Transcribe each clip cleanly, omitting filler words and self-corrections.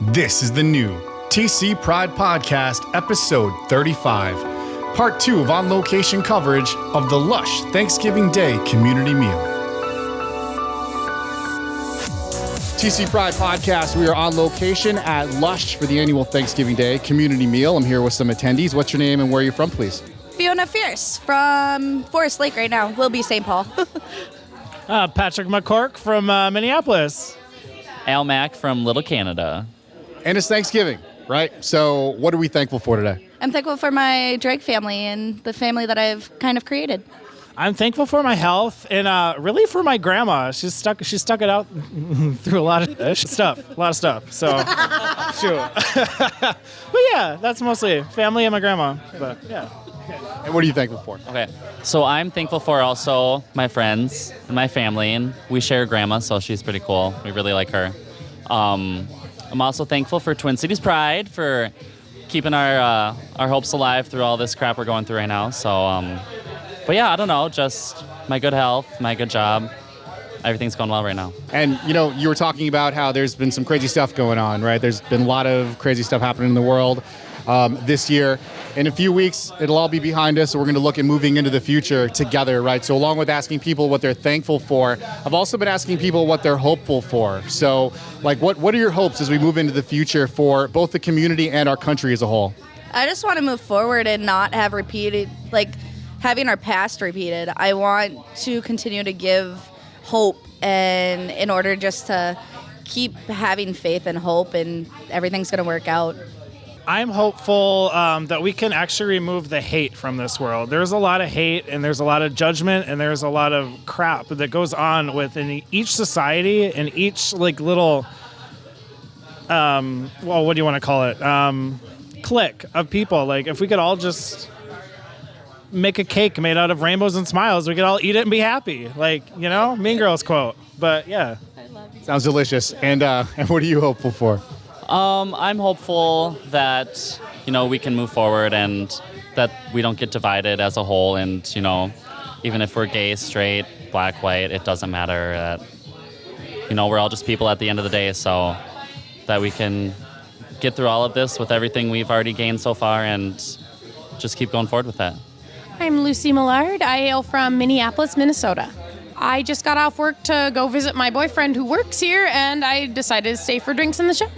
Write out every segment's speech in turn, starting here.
This is the new TC Pride Podcast, episode 35, part 2 of on-location coverage of the Lush Thanksgiving Day community meal. TC Pride Podcast, we are on location at Lush for the annual Thanksgiving Day community meal. I'm here with some attendees. What's your name and where are you from, please? Fiona Fierce from Forest Lake right now. Will be St. Paul. Patrick McCork from Minneapolis. Al Mack from Little Canada. And it's Thanksgiving, right? So what are we thankful for today? I'm thankful for my drag family and the family that I've kind of created. I'm thankful for my health and really for my grandma. She stuck it out through a lot of stuff. So, shoot. But yeah, that's mostly family and my grandma. But yeah. And what are you thankful for? Okay, so I'm thankful for also my friends and my family, and we share a grandma, so she's pretty cool. We really like her. I'm also thankful for Twin Cities Pride for keeping our hopes alive through all this crap we're going through right now. So, but yeah, I don't know, just my good health, my good job. Everything's going well right now. And, you know, you were talking about how there's been some crazy stuff going on, right? There's been a lot of crazy stuff happening in the world this year. In a few weeks, it'll all be behind us, so we're going to look at moving into the future together, right? So along with asking people what they're thankful for, I've also been asking people what they're hopeful for. So, like, what are your hopes as we move into the future for both the community and our country as a whole? I just want to move forward and not have repeated, like, having our past repeated. I want to continue to give hope, and in order just to keep having faith and hope, and everything's going to work out. I'm hopeful that we can actually remove the hate from this world. There's a lot of hate, and there's a lot of judgment, and there's a lot of crap that goes on within each society and each like little, what do you want to call it? Clique of people. Like if we could all just make a cake made out of rainbows and smiles, we could all eat it and be happy. Like, you know, Mean Girls quote. But yeah. Sounds delicious. And what are you hopeful for? I'm hopeful that, you know, we can move forward and that we don't get divided as a whole. And, you know, even if we're gay, straight, black, white, it doesn't matter. That, you know, we're all just people at the end of the day. So that we can get through all of this with everything we've already gained so far and just keep going forward with that. I'm Lucy Millard. I hail from Minneapolis, Minnesota. I just got off work to go visit my boyfriend who works here, and I decided to stay for drinks in the show.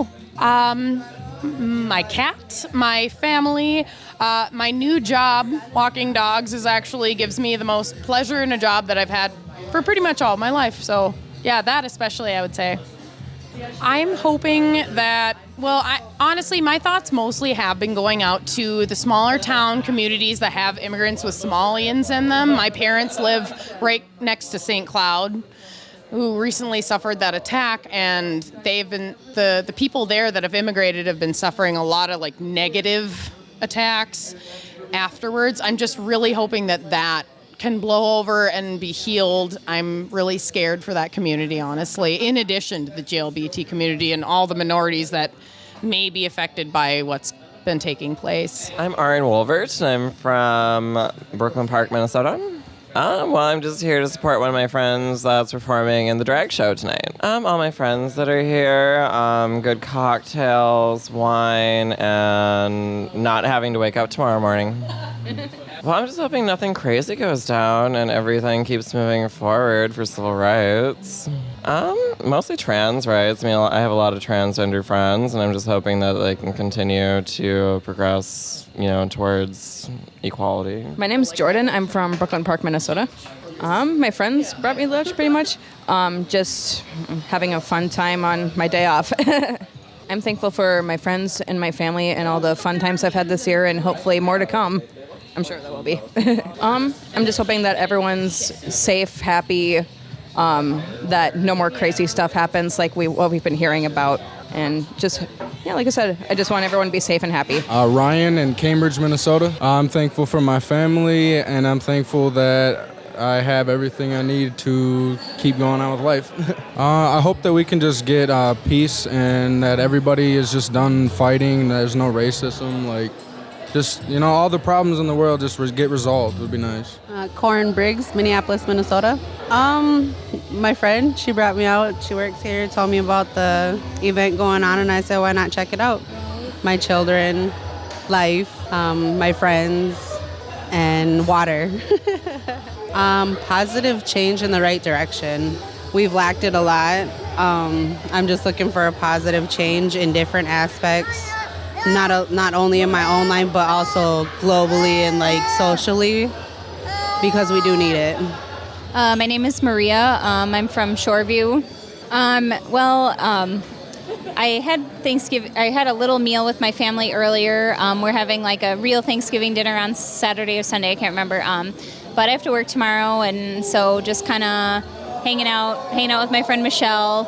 My cat, my family, my new job, walking dogs, actually gives me the most pleasure in a job that I've had for pretty much all my life. So, yeah, that especially, I would say. I'm hoping that, honestly, my thoughts mostly have been going out to the smaller town communities that have immigrants with Somalians in them. My parents live right next to St. Cloud, who recently suffered that attack, and they've been, the people there that have immigrated have been suffering a lot of like negative attacks afterwards. I'm just really hoping that can blow over and be healed. I'm really scared for that community, honestly, in addition to the GLBT community and all the minorities that may be affected by what's been taking place. I'm Aaron Wolvert, and I'm from Brooklyn Park, Minnesota. I'm just here to support one of my friends that's performing in the drag show tonight. All my friends that are here, good cocktails, wine, and not having to wake up tomorrow morning. Well, I'm just hoping nothing crazy goes down and everything keeps moving forward for civil rights. Mostly trans rights. I mean, I have a lot of transgender friends, and I'm just hoping that they can continue to progress, you know, towards equality. My name's Jordan. I'm from Brooklyn Park, Minnesota. My friends brought me lunch pretty much. Just having a fun time on my day off. I'm thankful for my friends and my family and all the fun times I've had this year, and hopefully more to come. I'm sure there will be. I'm just hoping that everyone's safe, happy, that no more crazy stuff happens like what we've been hearing about. And just, yeah, like I said, I just want everyone to be safe and happy. Ryan in Cambridge, Minnesota. I'm thankful for my family, and I'm thankful that I have everything I need to keep going on with life. I hope that we can just get peace and that everybody is just done fighting. There's no racism. Like, just, all the problems in the world just get resolved would be nice. Corin Briggs, Minneapolis, Minnesota. My friend, she brought me out. She works here, told me about the event going on, and I said, why not check it out? My children, life, my friends, and water. Positive change in the right direction. We've lacked it a lot. I'm just looking for a positive change in different aspects, not only in my own life, but also globally and socially, because we do need it. My name is Maria. I'm from Shoreview. I had Thanksgiving. I had a little meal with my family earlier. We're having a real Thanksgiving dinner on Saturday or Sunday. I can't remember. But I have to work tomorrow, and so just kind of hanging out with my friend Michelle.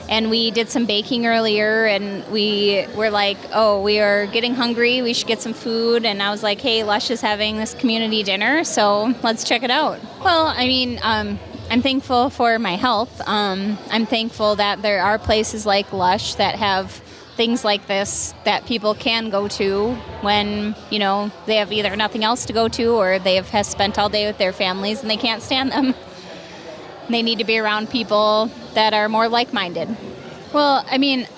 And we did some baking earlier, and we were like, oh, we are getting hungry. We should get some food. And I was like, hey, Lush is having this community dinner, so let's check it out. Well, I mean, I'm thankful for my health. I'm thankful that there are places like Lush that have things like this that people can go to when, they have either nothing else to go to or they have spent all day with their families and they can't stand them. They need to be around people that are more like-minded. Well, I mean,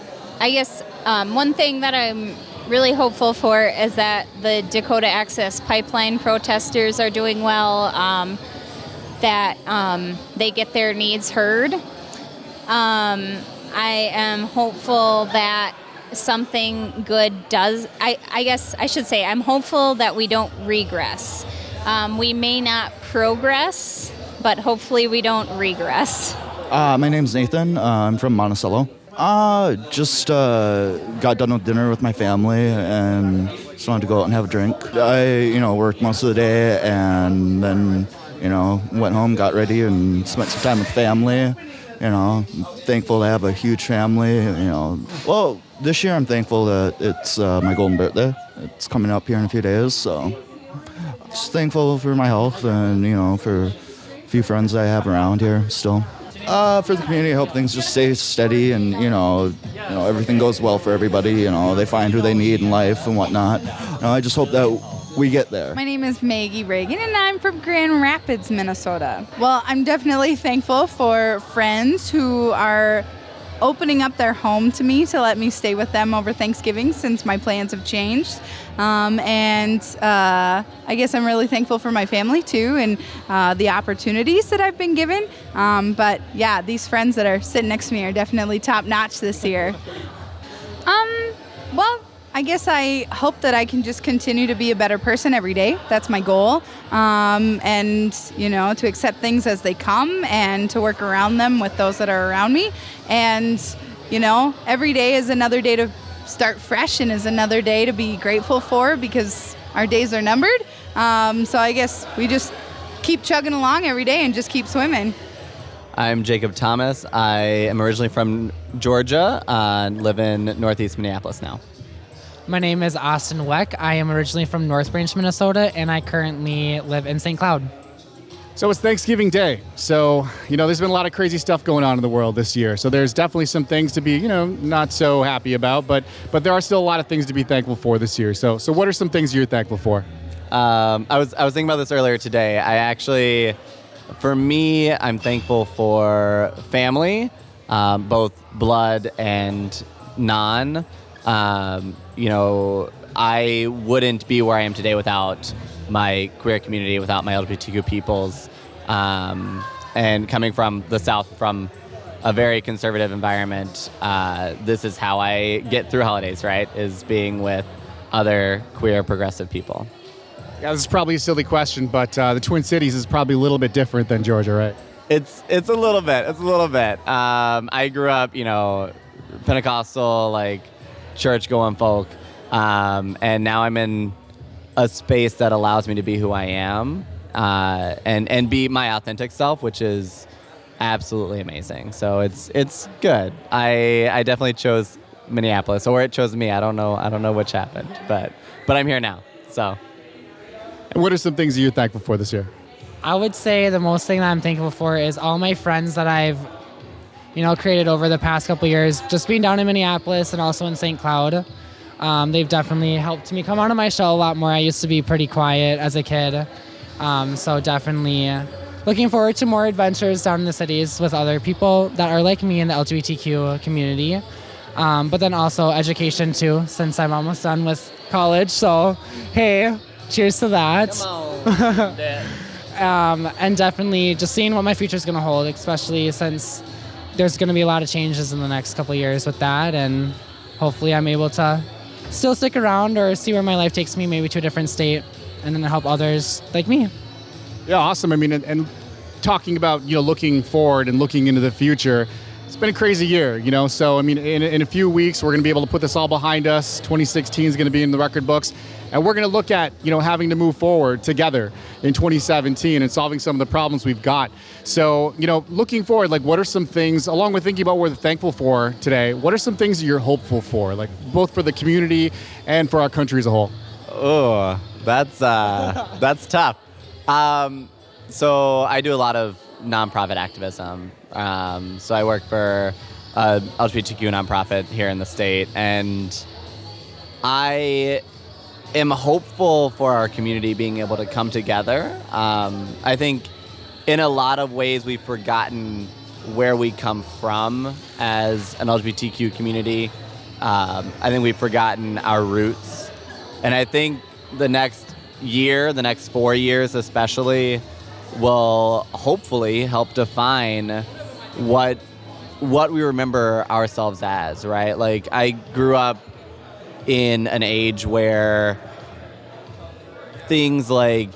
I guess one thing that I'm really hopeful for is that the Dakota Access Pipeline protesters are doing well, that they get their needs heard. I am hopeful that something good does. I guess I should say I'm hopeful that we don't regress. We may not progress, but hopefully we don't regress. My name's Nathan. I'm from Monticello. Just got done with dinner with my family and just wanted to go out and have a drink. I, worked most of the day and then, went home, got ready, and spent some time with family. Thankful to have a huge family. Well, this year I'm thankful that it's my golden birthday. It's coming up here in a few days, so just thankful for my health and for a few friends I have around here still. For the community, I hope things just stay steady and everything goes well for everybody. They find who they need in life and whatnot. I just hope that we get there. My name is Maggie Reagan, and I'm from Grand Rapids, Minnesota. Well, I'm definitely thankful for friends who are opening up their home to me to let me stay with them over Thanksgiving since my plans have changed. I guess I'm really thankful for my family too and the opportunities that I've been given. But yeah, these friends that are sitting next to me are definitely top notch this year. Well, I guess I hope that I can just continue to be a better person every day. That's my goal. And, to accept things as they come and to work around them with those that are around me. And, every day is another day to start fresh and is another day to be grateful for because our days are numbered. So I guess we just keep chugging along every day and just keep swimming. I'm Jacob Thomas. I am originally from Georgia and live in Northeast Minneapolis now. My name is Austin Weck. I am originally from North Branch, Minnesota, and I currently live in St. Cloud. So it's Thanksgiving Day. So, there's been a lot of crazy stuff going on in the world this year. So there's definitely some things to be, not so happy about, but there are still a lot of things to be thankful for this year. So what are some things you're thankful for? I was thinking about this earlier today. For me, I'm thankful for family, both blood and non. I wouldn't be where I am today without my queer community, without my LGBTQ peoples, and coming from the South, from a very conservative environment. This is how I get through holidays, right? Is being with other queer progressive people. Yeah, this is probably a silly question, but the Twin Cities is probably a little bit different than Georgia, right? It's a little bit. I grew up, Pentecostal, church-going folk, and now I'm in a space that allows me to be who I am and be my authentic self, which is absolutely amazing. So it's good. I definitely chose Minneapolis, or it chose me. I don't know which happened, but I'm here now. So. And what are some things that you're thankful for this year? I would say the most thing that I'm thankful for is all my friends that I've created over the past couple years, just being down in Minneapolis and also in St. Cloud. They've definitely helped me come onto my show a lot more. I used to be pretty quiet as a kid. So definitely looking forward to more adventures down in the cities with other people that are like me in the LGBTQ community. But then also education too, since I'm almost done with college. So, hey, cheers to that. And definitely just seeing what my future is going to hold, especially since there's going to be a lot of changes in the next couple of years with that. And hopefully I'm able to still stick around or see where my life takes me, maybe to a different state, and then help others like me. Yeah, awesome. I mean, and talking about, looking forward and looking into the future, it's been a crazy year, So, I mean, in a few weeks, we're going to be able to put this all behind us. 2016 is going to be in the record books. And we're going to look at, having to move forward together in 2017 and solving some of the problems we've got. So, looking forward, like, what are some things, along with thinking about what we're thankful for today, what are some things that you're hopeful for, like, both for the community and for our country as a whole? Oh, that's tough. So I do a lot of nonprofit activism. So I work for a LGBTQ nonprofit here in the state, and I am hopeful for our community being able to come together. I think in a lot of ways we've forgotten where we come from as an LGBTQ community. I think we've forgotten our roots. And I think the next year, the next 4 years especially, will hopefully help define what we remember ourselves as, right? Like, I grew up in an age where things like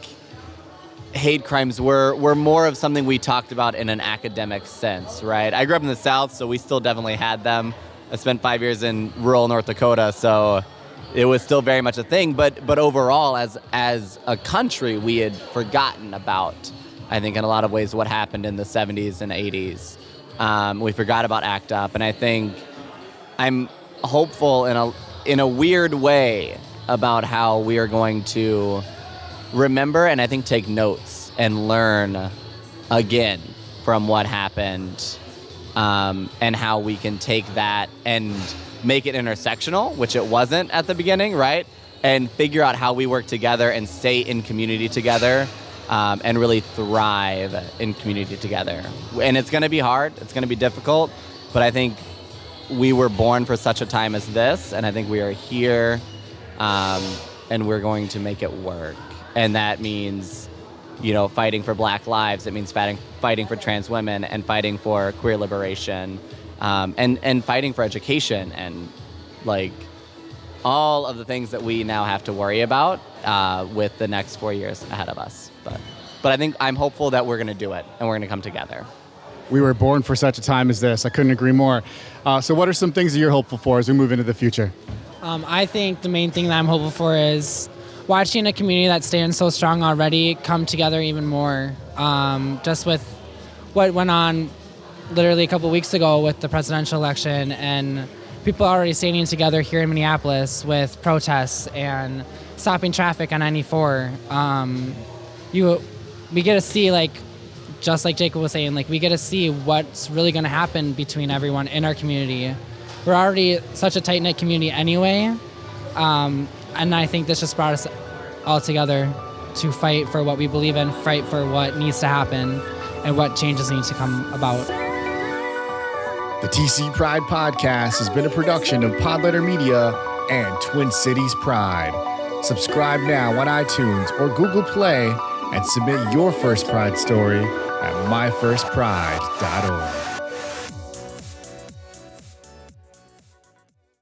hate crimes were more of something we talked about in an academic sense, right? I grew up in the South, so we still definitely had them. I spent 5 years in rural North Dakota, so it was still very much a thing. But overall, as a country, we had forgotten about, I think, in a lot of ways, what happened in the 70s and 80s. We forgot about ACT UP, and I think I'm hopeful in a weird way about how we are going to remember and I think take notes and learn again from what happened, and how we can take that and make it intersectional, which it wasn't at the beginning, right? And figure out how we work together and stay in community together, and really thrive in community together. And it's going to be hard, it's going to be difficult, but I think we were born for such a time as this, and I think we are here, and we're going to make it work. And that means, fighting for Black lives. It means fighting for trans women, and fighting for queer liberation, and fighting for education, and like all of the things that we now have to worry about with the next 4 years ahead of us. But I think I'm hopeful that we're going to do it, and we're going to come together. We were born for such a time as this. I couldn't agree more. So what are some things that you're hopeful for as we move into the future? I think the main thing that I'm hopeful for is watching a community that's staying so strong already come together even more. Just with what went on literally a couple weeks ago with the presidential election, and people already standing together here in Minneapolis with protests and stopping traffic on 94. We get to see, like, just like Jacob was saying, like, we get to see what's really going to happen between everyone in our community. We're already such a tight-knit community anyway, and I think this just brought us all together to fight for what we believe in, fight for what needs to happen, and what changes need to come about. The TC Pride Podcast has been a production of Podletter Media and Twin Cities Pride. Subscribe now on iTunes or Google Play and submit your first Pride story at myfirstpride.org.